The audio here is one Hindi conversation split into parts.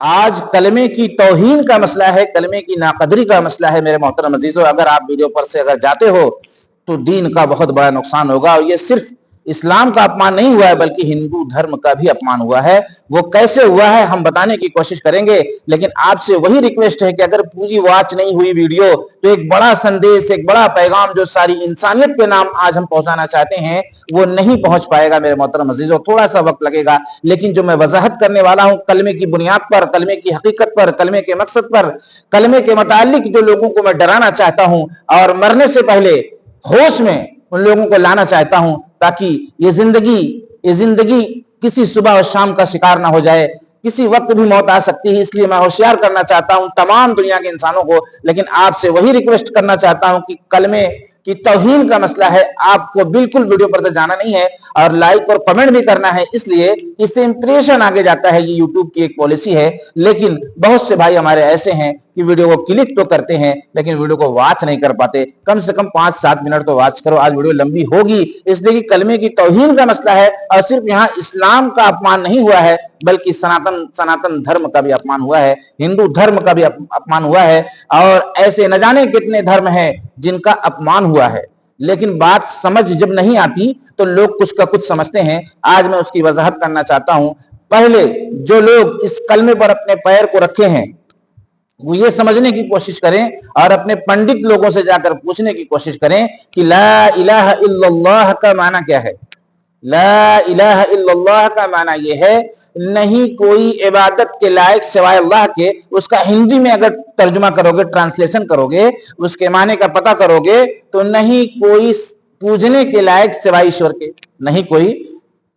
आज कलमे की तौहीन का मसला है, कलमे की नाकदरी का मसला है। मेरे मोहतरम अजीजों, अगर आप वीडियो पर से अगर जाते हो तो दीन का बहुत बड़ा नुकसान होगा। और ये सिर्फ इस्लाम का अपमान नहीं हुआ है बल्कि हिंदू धर्म का भी अपमान हुआ है। वो कैसे हुआ है हम बताने की कोशिश करेंगे, लेकिन आपसे वही रिक्वेस्ट है कि अगर पूरी वॉच नहीं हुई वीडियो तो एक बड़ा संदेश, एक बड़ा पैगाम जो सारी इंसानियत के नाम आज हम पहुंचाना चाहते हैं वो नहीं पहुंच पाएगा। मेरे मोहतरम अजीजों, थोड़ा सा वक्त लगेगा, लेकिन जो मैं वजाहत करने वाला हूं कलमे की बुनियाद पर, कलमे की हकीकत पर, कलमे के मकसद पर, कलमे के मुतालिक जो लोगों को मैं डराना चाहता हूं और मरने से पहले होश में उन लोगों को लाना चाहता हूं, ताकि ये जिंदगी किसी सुबह और शाम का शिकार ना हो जाए। किसी वक्त भी मौत आ सकती है, इसलिए मैं होशियार करना चाहता हूं तमाम दुनिया के इंसानों को। लेकिन आपसे वही रिक्वेस्ट करना चाहता हूं कि कलमे की तौहीन का मसला है, आपको बिल्कुल वीडियो पर तो जाना नहीं है और लाइक और कमेंट भी करना है, इसलिए इससे इंप्रेशन आगे जाता है। ये यूट्यूब की एक पॉलिसी है। लेकिन बहुत से भाई हमारे ऐसे हैं कि वीडियो को क्लिक तो करते हैं लेकिन वीडियो को वॉच नहीं कर पाते। कम से कम 5-7 मिनट तो वॉच करो, आज वीडियो लंबी होगी इसलिए कि कलमे की तौहीन का मसला है। और सिर्फ यहाँ इस्लाम का अपमान नहीं हुआ है बल्कि सनातन धर्म का भी अपमान हुआ है, हिंदू धर्म का भी अपमान हुआ है। और ऐसे न जाने कितने धर्म हैं जिनका अपमान हुआ है, लेकिन बात समझ जब नहीं आती तो लोग कुछ का कुछ समझते हैं। आज मैं उसकी वजाहत करना चाहता हूं। पहले जो लोग इस कलमे पर अपने पैर को रखे हैं वो ये समझने की कोशिश करें और अपने पंडित लोगों से जाकर पूछने की कोशिश करें कि ला इलाहा इल्लल्लाह का माना क्या है। ला इलाहा इल्लल्लाह का माना यह है, नहीं कोई इबादत के लायक सिवाय अल्लाह के। उसका हिंदी में अगर तर्जुमा करोगे, ट्रांसलेशन करोगे, उसके माने का पता करोगे तो नहीं कोई पूजने के लायक सिवाय ईश्वर के, नहीं कोई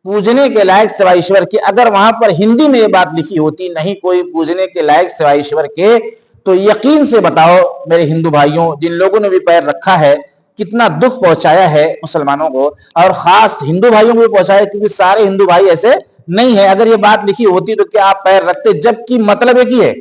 पूजने के लायक सिवाय ईश्वर के। अगर वहां पर हिंदी में ये बात लिखी होती नहीं कोई पूजने के लायक सिवाय ईश्वर के, तो यकीन से बताओ मेरे हिंदू भाइयों, जिन लोगों ने भी पैर रखा है कितना दुख पहुंचाया है मुसलमानों को, और खास हिंदू भाइयों को भी पहुंचाया, क्योंकि सारे हिंदू भाई ऐसे नहीं है। अगर ये बात लिखी होती तो क्या आप पैर रखते? जबकि मतलब एक ही है,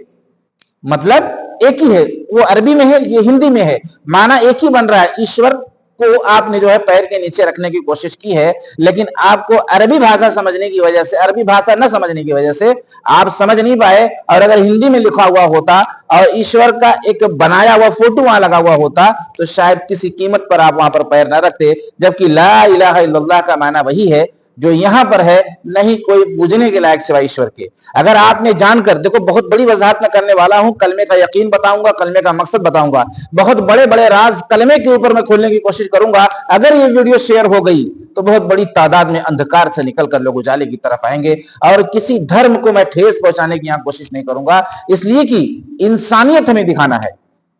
मतलब एक ही है। वो अरबी में है, ये हिंदी में है, माना एक ही बन रहा है। ईश्वर को आपने जो है पैर के नीचे रखने की कोशिश की है, लेकिन आपको अरबी भाषा समझने की वजह से, अरबी भाषा न समझने की वजह से आप समझ नहीं पाए। और अगर हिंदी में लिखा हुआ होता और ईश्वर का एक बनाया हुआ फोटो वहां लगा हुआ होता तो शायद किसी कीमत पर आप वहां पर पैर न रखते। जबकि ला इलाहा इल्लल्लाह का माना वही है जो यहां पर है, नहीं कोई पूजने के लायक सिवाय ईश्वर के। अगर आपने जानकर, देखो बहुत बड़ी वजाहत मैं करने वाला हूं, कलमे का यकीन बताऊंगा, कलमे का मकसद बताऊंगा, बहुत बड़े बड़े राज कलमे के ऊपर मैं खोलने की कोशिश करूंगा। अगर ये वीडियो शेयर हो गई तो बहुत बड़ी तादाद में अंधकार से निकलकर लोग उजाले की तरफ आएंगे। और किसी धर्म को मैं ठेस पहुंचाने की यहां कोशिश नहीं करूंगा, इसलिए कि इंसानियत हमें दिखाना है।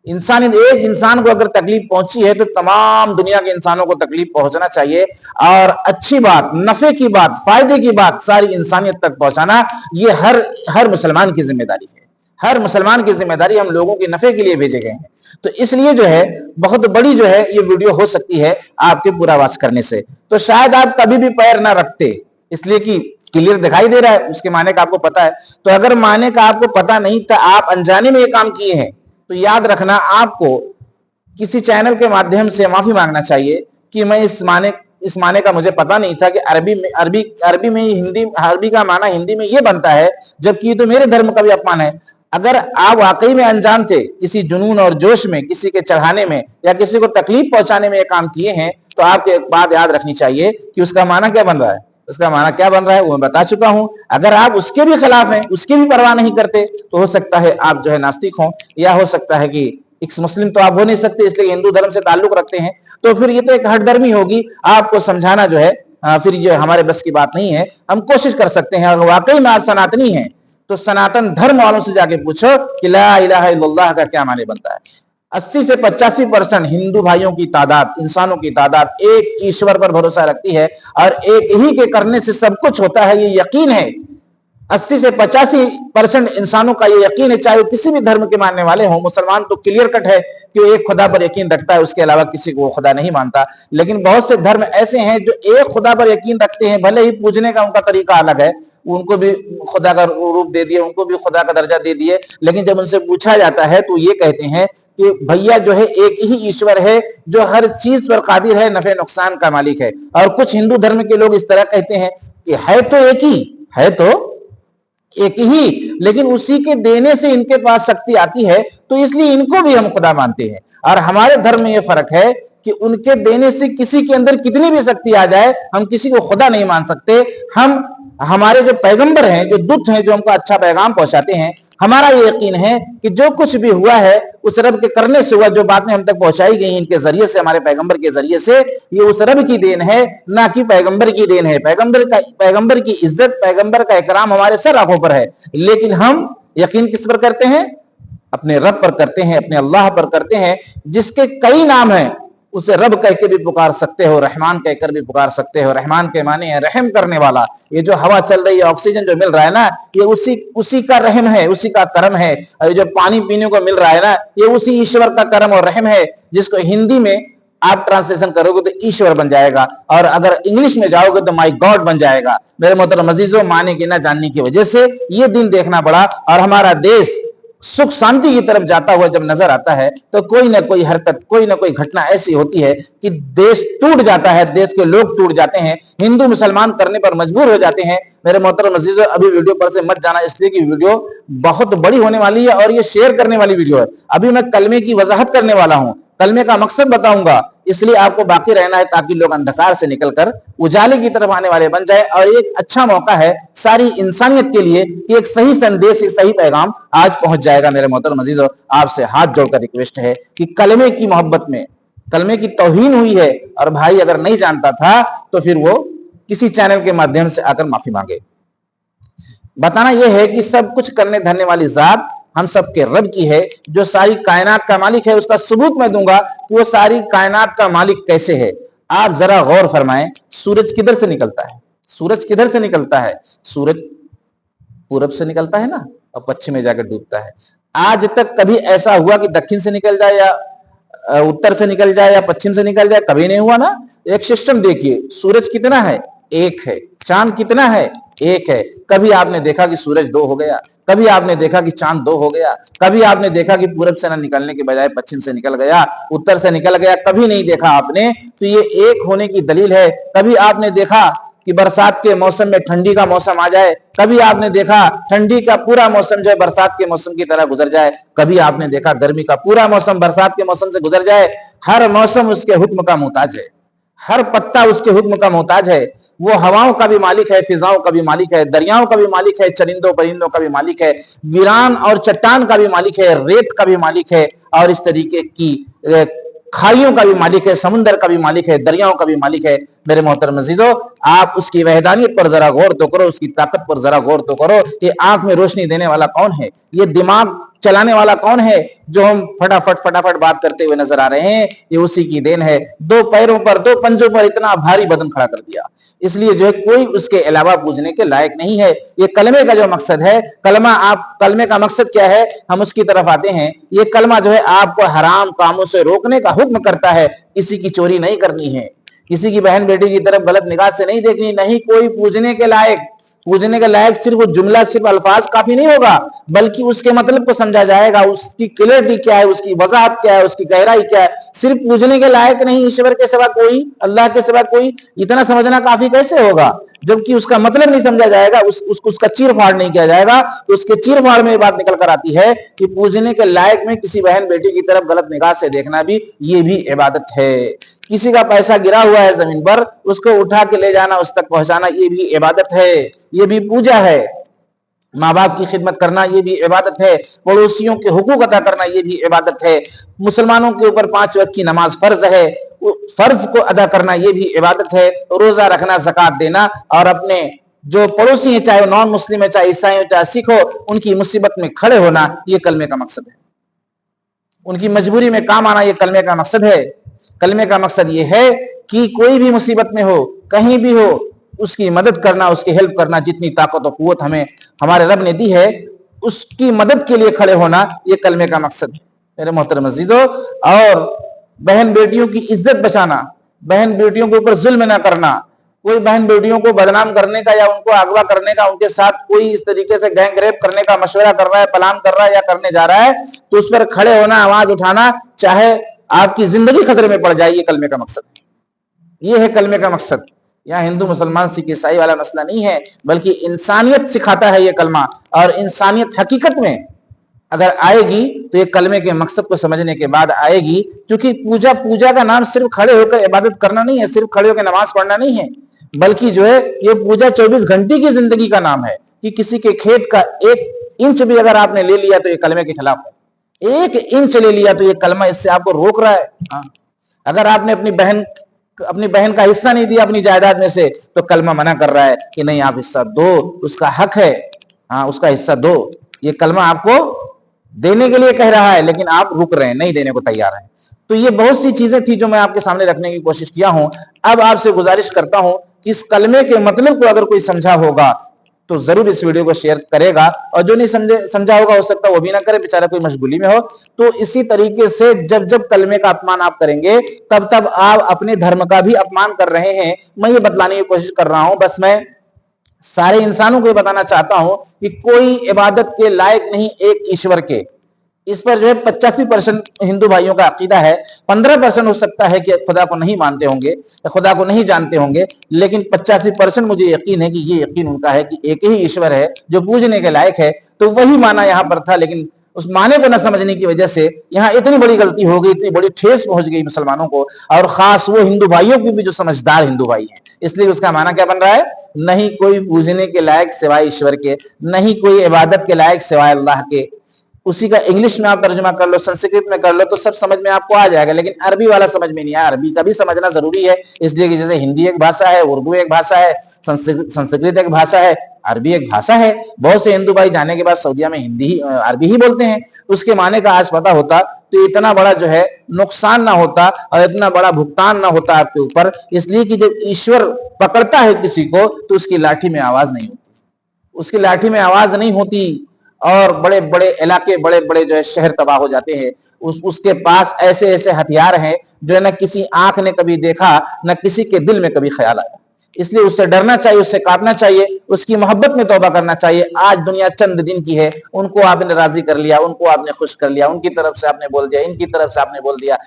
इंसानियत, एक इंसान को अगर तकलीफ पहुंची है तो तमाम दुनिया के इंसानों को तकलीफ पहुंचना चाहिए। और अच्छी बात, नफे की बात, फायदे की बात सारी इंसानियत तक पहुंचाना ये हर मुसलमान की जिम्मेदारी है। हर मुसलमान की जिम्मेदारी, हम लोगों के नफे के लिए भेजे गए हैं। तो इसलिए जो है बहुत बड़ी जो है ये वीडियो हो सकती है आपके पूरा वाच करने से। तो शायद आप कभी भी पैर ना रखते, इसलिए कि क्लियर दिखाई दे रहा है, उसके माने का आपको पता है। तो अगर माने का आपको पता नहीं था, आप अनजाने में ये काम किए हैं, तो याद रखना आपको किसी चैनल के माध्यम से माफी मांगना चाहिए कि मैं इस माने का मुझे पता नहीं था कि अरबी में हिंदी, अरबी का माना हिंदी में ये बनता है, जबकि ये तो मेरे धर्म का भी अपमान है। अगर आप वाकई में अनजान थे, किसी जुनून और जोश में, किसी के चढ़ाने में या किसी को तकलीफ पहुंचाने में ये काम किए हैं, तो आपको एक बात याद रखनी चाहिए कि उसका माना क्या बन रहा है। उसका माना क्या बन रहा है वो मैं बता चुका हूं। अगर आप उसके भी खिलाफ हैं, उसकी भी परवाह नहीं करते, तो हो सकता है आप जो है नास्तिक हो, या हो सकता है कि एक मुस्लिम तो आप हो नहीं सकते, इसलिए हिंदू धर्म से ताल्लुक रखते हैं। तो फिर ये तो एक हठधर्मी होगी, आपको समझाना जो है फिर ये हमारे बस की बात नहीं है। हम कोशिश कर सकते हैं, अगर वाकई में आप सनातनी हैं तो सनातन धर्म वालों से जाके पूछो कि ला इलाहा इल्लल्लाह का क्या माने बनता है। 80 से 85% हिंदू भाइयों की तादाद, इंसानों की तादाद एक ईश्वर पर भरोसा रखती है और एक ही के करने से सब कुछ होता है, ये यकीन है। 80 से 85% इंसानों का ये यकीन है, चाहे वो किसी भी धर्म के मानने वाले हों। मुसलमान तो क्लियर कट है कि वो एक खुदा पर यकीन रखता है, उसके अलावा किसी को खुदा नहीं मानता। लेकिन बहुत से धर्म ऐसे हैं जो एक खुदा पर यकीन रखते हैं, भले ही पूजने का उनका तरीका अलग है, उनको भी खुदा का रूप दे दिए, उनको भी खुदा का दर्जा दे दिए। लेकिन जब उनसे पूछा जाता है तो ये कहते हैं कि भैया जो है एक ही ईश्वर है जो हर चीज पर कादिर है, नफे नुकसान का मालिक है। और कुछ हिंदू धर्म के लोग इस तरह कहते हैं कि है तो एक ही, है तो एक ही, लेकिन उसी के देने से इनके पास शक्ति आती है, तो इसलिए इनको भी हम खुदा मानते हैं। और हमारे धर्म में यह फर्क है कि उनके देने से किसी के अंदर कितनी भी शक्ति आ जाए, हम किसी को खुदा नहीं मान सकते। हम हमारे जो पैगंबर हैं, जो दूत हैं, जो हमको अच्छा पैगाम पहुंचाते हैं, हमारा ये यकीन है कि जो कुछ भी हुआ है उस रब के करने से हुआ। जो बातें हम तक पहुंचाई गई इनके जरिए से, हमारे पैगंबर के जरिए से, ये उस रब की देन है, ना कि पैगंबर की देन है। पैगंबर की इज्जत, पैगंबर का इकराम हमारे सर आंखों पर है, लेकिन हम यकीन किस पर करते हैं? अपने रब पर करते हैं, अपने अल्लाह पर करते हैं, जिसके कई नाम हैं। उसे रब कह के भी पुकार सकते हो, रहमान कहकर भी पुकार सकते हो। रहमान के माने है रहम करने वाला। ये जो हवा चल रही है, ऑक्सीजन जो मिल रहा है ना, ये उसी का रहम है, उसी का करम है। और ये जो पानी पीने को मिल रहा है ना, ये उसी ईश्वर का करम और रहम है, जिसको हिंदी में आप ट्रांसलेशन करोगे तो ईश्वर बन जाएगा, और अगर इंग्लिश में जाओगे तो माई गॉड बन जाएगा। मेरे मोहतरम अजीजों, माने की ना जानने की वजह से ये दिन देखना पड़ा, और हमारा देश सुख शांति की तरफ जाता हुआ जब नजर आता है, तो कोई ना कोई हरकत, कोई ना कोई घटना ऐसी होती है कि देश टूट जाता है, देश के लोग टूट जाते हैं, हिंदू मुसलमान करने पर मजबूर हो जाते हैं। मेरे मोहतरम अजीजों, अभी वीडियो पर से मत जाना, इसलिए कि वीडियो बहुत बड़ी होने वाली है और ये शेयर करने वाली वीडियो है। अभी मैं कलमे की वजाहत करने वाला हूं, कलमे का मकसद बताऊंगा, इसलिए आपको बाकी रहना है, ताकि लोग अंधकार से निकलकर उजाले की तरफ आने वाले बन जाए। और एक अच्छा मौका है सारी इंसानियत के लिए कि एक सही संदेश, एक सही पैगाम आज पहुंच जाएगा। मेरे मोहतरम अजीजों, आपसे हाथ जोड़कर रिक्वेस्ट है कि कलमे की मोहब्बत में कलमे की तौहीन हुई है, और भाई अगर नहीं जानता था तो फिर वो किसी चैनल के माध्यम से आकर माफी मांगे। बताना यह है कि सब कुछ करने धरने वाली जात हम सबके रब की है, जो सारी कायनात का मालिक है। उसका सबूत मैं दूंगा कि वो सारी कायनात का मालिक कैसे है। आप जरा गौर फरमाएं, सूरज किधर से निकलता है? सूरज किधर से निकलता है? सूरज पूरब से निकलता है ना, और पश्चिम में जाकर डूबता है। आज तक कभी ऐसा हुआ कि दक्षिण से निकल जाए, या उत्तर से निकल जाए, या पश्चिम से निकल जाए? कभी नहीं हुआ ना। एक सिस्टम देखिए, सूरज कितना है? एक है। चांद कितना है? एक है। कभी आपने देखा कि सूरज दो हो गया? कभी आपने देखा कि चांद दो हो गया? कभी आपने देखा कि पूरब से न निकलने के बजाय पश्चिम से निकल गया, उत्तर से निकल गया? कभी नहीं देखा आपने। तो ये एक होने की दलील है। कभी आपने देखा कि बरसात के मौसम में ठंडी का मौसम आ जाए? कभी आपने देखा ठंडी का पूरा मौसम जो है बरसात के मौसम की तरह गुजर जाए? कभी आपने देखा गर्मी का पूरा मौसम बरसात के मौसम से गुजर जाए? हर मौसम उसके हुक्म का मोहताज है, हर पत्ता उसके हुक्म का मोहताज है। वो हवाओं का भी मालिक है, फिजाओं का भी मालिक है, दरियाओं का भी मालिक है, चरिंदों परिंदों का भी मालिक है, वीरान और चट्टान का भी मालिक है, रेत का भी मालिक है, और इस तरीके की खाइयों का भी मालिक है, समुद्र का भी मालिक है, दरियाओं का भी मालिक है। मेरे मोहतरम अज़ीज़ों, आप उसकी वहदानियत पर जरा गौर तो करो, उसकी ताकत पर जरा गौर तो करो कि आंख में रोशनी देने वाला कौन है, ये दिमाग चलाने वाला कौन है, जो हम फटाफट बात करते हुए नजर आ रहे हैं, ये उसी की देन है। दो पैरों पर, दो पंजों पर इतना भारी बदन खड़ा कर दिया, इसलिए जो है कोई उसके अलावा पूजने के लायक नहीं है। ये कलमे का जो मकसद है, कलमे का मकसद क्या है, हम उसकी तरफ आते हैं। ये कलमा जो है आपको हराम कामों से रोकने का हुक्म करता है। किसी की चोरी नहीं करनी है, किसी की बहन बेटी की तरफ गलत निगाह से नहीं देखनी, नहीं कोई पूजने के लायक। पूजने के लायक सिर्फ वो जुमला, सिर्फ अल्फाज काफी नहीं होगा, बल्कि उसके मतलब को समझा जाएगा, उसकी क्लियरिटी क्या है, उसकी वजाहत क्या है, उसकी गहराई क्या है। सिर्फ पूजने के लायक नहीं, ईश्वर के सिवा कोई, अल्लाह के सिवा कोई, इतना समझना काफी कैसे होगा, जबकि उसका मतलब नहीं समझा जाएगा, उसका चीर फाड़ नहीं किया जाएगा। तो उसके चीर फाड़ में बात निकल कर आती है कि पूजने के लायक में किसी बहन बेटी की तरफ गलत निगाह से देखना भी, ये भी इबादत है। किसी का पैसा गिरा हुआ है जमीन पर, उसको उठा के ले जाना, उस तक पहुंचाना, ये भी इबादत है, ये भी पूजा है। माँ बाप की खिदमत करना, ये भी इबादत है। पड़ोसियों के हुकूक अदा करना, ये भी इबादत है। मुसलमानों के ऊपर 5 वक्त की नमाज फर्ज है, फर्ज को अदा करना ये भी इबादत है। रोजा रखना, ज़कात देना, और अपने जो पड़ोसी है, चाहे नॉन मुस्लिम है, चाहे ईसाई हो, चाहे सिख हो, उनकी मुसीबत में खड़े होना, ये कलमे का मकसद है। उनकी मजबूरी में काम आना, ये कलमे का मकसद है। कलमे का मकसद ये है कि कोई भी मुसीबत में हो, कहीं भी हो, उसकी मदद करना, उसकी हेल्प करना। जितनी ताकत और कुव्वत हमें हमारे रब ने दी है, उसकी मदद के लिए खड़े होना, ये कलमे का मकसद है। मेरे मोहतरम अज़ीज़ों, और बहन बेटियों की इज्जत बचाना, बहन बेटियों के ऊपर जुल्म ना करना। कोई बहन बेटियों को बदनाम करने का, या उनको अगवा करने का, उनके साथ कोई इस तरीके से गैंग रेप करने का मशवरा कर रहा है, प्लान कर रहा है, या करने जा रहा है, तो उस पर खड़े होना, आवाज उठाना, चाहे आपकी जिंदगी खतरे में पड़ जाए, ये कलमे का मकसद है। ये है कलमे का मकसद। यहाँ हिंदू मुसलमान सिख ईसाई वाला मसला नहीं है, बल्कि इंसानियत सिखाता है ये कलमा। और इंसानियत हकीकत में अगर आएगी तो ये कलमे के मकसद को समझने के बाद आएगी। क्योंकि पूजा का नाम सिर्फ खड़े होकर इबादत करना नहीं है, सिर्फ खड़े होकर नमाज पढ़ना नहीं है, बल्कि जो है ये पूजा 24 घंटे की जिंदगी का नाम है। कि किसी के खेत का 1 इंच भी अगर आपने ले लिया तो ये कलमे के खिलाफ है। 1 इंच ले लिया तो ये कलमा इससे आपको रोक रहा है। अगर आपने अपनी बहन का हिस्सा नहीं दिया अपनी जायदाद में से, तो कलमा मना कर रहा है कि नहीं, आप हिस्सा दो, उसका हक है, उसका हिस्सा दो। ये कलमा आपको देने के लिए कह रहा है, लेकिन आप रुक रहे हैं, नहीं देने को तैयार हैं। तो ये बहुत सी चीजें थी जो मैं आपके सामने रखने की कोशिश किया हूं। अब आपसे गुजारिश करता हूं कि इस कलमे के मतलब को अगर कोई समझा होगा तो जरूर इस वीडियो को शेयर करेगा, और जो नहीं समझा होगा, हो सकता है वो भी ना करे, बेचारा कोई मशगूली में हो। तो इसी तरीके से जब जब कलमे का अपमान आप करेंगे, तब तब आप अपने धर्म का भी अपमान कर रहे हैं। मैं ये बतलाने की कोशिश कर रहा हूं, बस मैं सारे इंसानों को ये बताना चाहता हूं कि कोई इबादत के लायक नहीं एक ईश्वर के। इस पर जो है 85% हिंदू भाइयों का अकीदा है। 15% हो सकता है कि खुदा को नहीं मानते होंगे या खुदा को नहीं जानते होंगे, लेकिन 85% मुझे यकीन है कि ये यकीन उनका है कि एक ही ईश्वर है जो पूजने के लायक है। तो वही माना यहाँ पर था, लेकिन उस माने को न समझने की वजह से यहाँ इतनी बड़ी गलती हो गई, इतनी बड़ी ठेस पहुंच गई मुसलमानों को, और खास वो हिंदू भाइयों की भी जो समझदार हिंदू भाई हैं। इसलिए उसका माना क्या बन रहा है? नहीं कोई पूजने के लायक सिवाय ईश्वर के, नहीं कोई इबादत के लायक सिवाय अल्लाह के। उसी का इंग्लिश में आप तर्जुमा कर लो, संस्कृत में कर लो, तो सब समझ में आपको आ जाएगा। लेकिन अरबी वाला समझ में नहीं आया। अरबी का भी समझना जरूरी है, इसलिए कि जैसे हिंदी एक भाषा है, उर्दू एक भाषा है, संस्कृत एक भाषा है, अरबी एक भाषा है। बहुत से हिंदू भाई जाने के बाद सऊदिया में अरबी ही बोलते हैं। उसके माने का आज पता होता तो इतना बड़ा जो है नुकसान ना होता और इतना बड़ा भुगतान ना होता आपके ऊपर। इसलिए कि जब ईश्वर पकड़ता है किसी को तो उसकी लाठी में आवाज नहीं होती, उसकी लाठी में आवाज नहीं होती, और बड़े बड़े इलाके, बड़े बड़े जो है शहर तबाह हो जाते हैं। उसके पास ऐसे ऐसे हथियार हैं जो है न किसी आंख ने कभी देखा, न किसी के दिल में कभी ख्याल आया। इसलिए उससे डरना चाहिए, उससे कांपना चाहिए, उसकी मोहब्बत में तौबा करना चाहिए। आज दुनिया चंद दिन की है, उनको आपने राजी कर लिया, उनको आपने खुश कर लिया, उनकी तरफ से आपने बोल दिया, इनकी तरफ से आपने बोल दिया।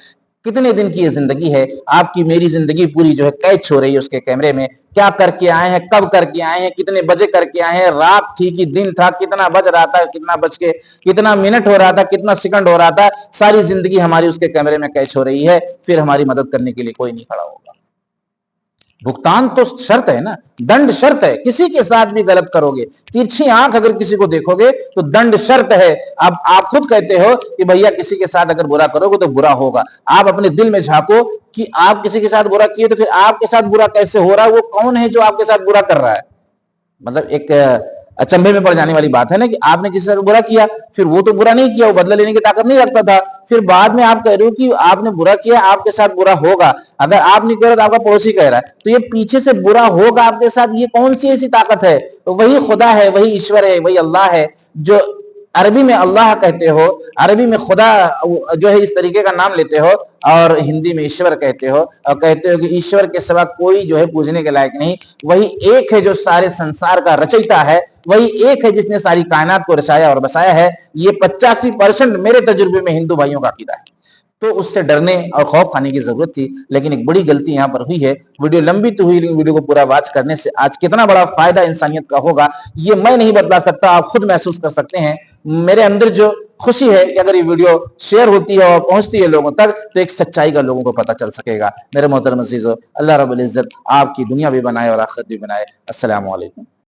कितने दिन की ये जिंदगी है? आपकी मेरी जिंदगी पूरी जो है कैद हो रही है उसके कैमरे में। क्या करके आए हैं, कब करके आए हैं, कितने बजे करके आए हैं, रात थी कि दिन था, कितना बज रहा था, कितना बज के कितना मिनट हो रहा था, कितना सेकंड हो रहा था, सारी जिंदगी हमारी उसके कैमरे में कैद हो रही है। फिर हमारी मदद करने के लिए कोई नहीं खड़ा होगा। भुगतान तो शर्त है ना, दंड शर्त है। किसी के साथ भी गलत करोगे, तिरछी आंख अगर किसी को देखोगे तो दंड शर्त है। अब आप खुद कहते हो कि भैया किसी के साथ अगर बुरा करोगे तो बुरा होगा। आप अपने दिल में झांको कि आप किसी के साथ बुरा किए तो फिर आपके साथ बुरा कैसे हो रहा है, वो कौन है जो आपके साथ बुरा कर रहा है। मतलब एक अचंभे में पड़ जाने वाली बात है ना कि आपने किसी से बुरा किया, फिर वो तो बुरा नहीं किया, वो बदला लेने की ताकत नहीं रखता था, फिर बाद में आप कह रहे हो कि आपने बुरा किया, आपके साथ बुरा होगा। अगर आप नहीं कह रहे तो आपका पड़ोसी कह रहा है, तो ये पीछे से बुरा होगा आपके साथ, ये कौन सी ऐसी ताकत है? तो वही खुदा है, वही ईश्वर है, वही अल्लाह है। जो अरबी में अल्लाह कहते हो, अरबी में खुदा जो है इस तरीके का नाम लेते हो, और हिंदी में ईश्वर कहते हो, और कहते हो कि ईश्वर के सिवा कोई जो है पूजने के लायक नहीं। वही एक है जो सारे संसार का रचयिता है, वही एक है जिसने सारी कायनात को रचाया और बसाया है। ये 85% मेरे तजुर्बे में हिंदू भाइयों का अकीदा है। तो उससे डरने और खौफ खाने की जरूरत थी, लेकिन एक बड़ी गलती यहां पर हुई है। वीडियो लंबी तो हुई, लेकिन वीडियो को पूरा वॉच करने से आज कितना बड़ा फायदा इंसानियत का होगा ये मैं नहीं बतला सकता, आप खुद महसूस कर सकते हैं। मेरे अंदर जो खुशी है कि अगर ये वीडियो शेयर होती है और पहुंचती है लोगों तक, तो एक सच्चाई का लोगों को पता चल सकेगा। मेरे मोहतरम अज़ीज़ों, अल्लाह रब्बुल इज्जत आपकी दुनिया भी बनाए और आखिरत भी बनाए। अस्सलामु अलैकुम।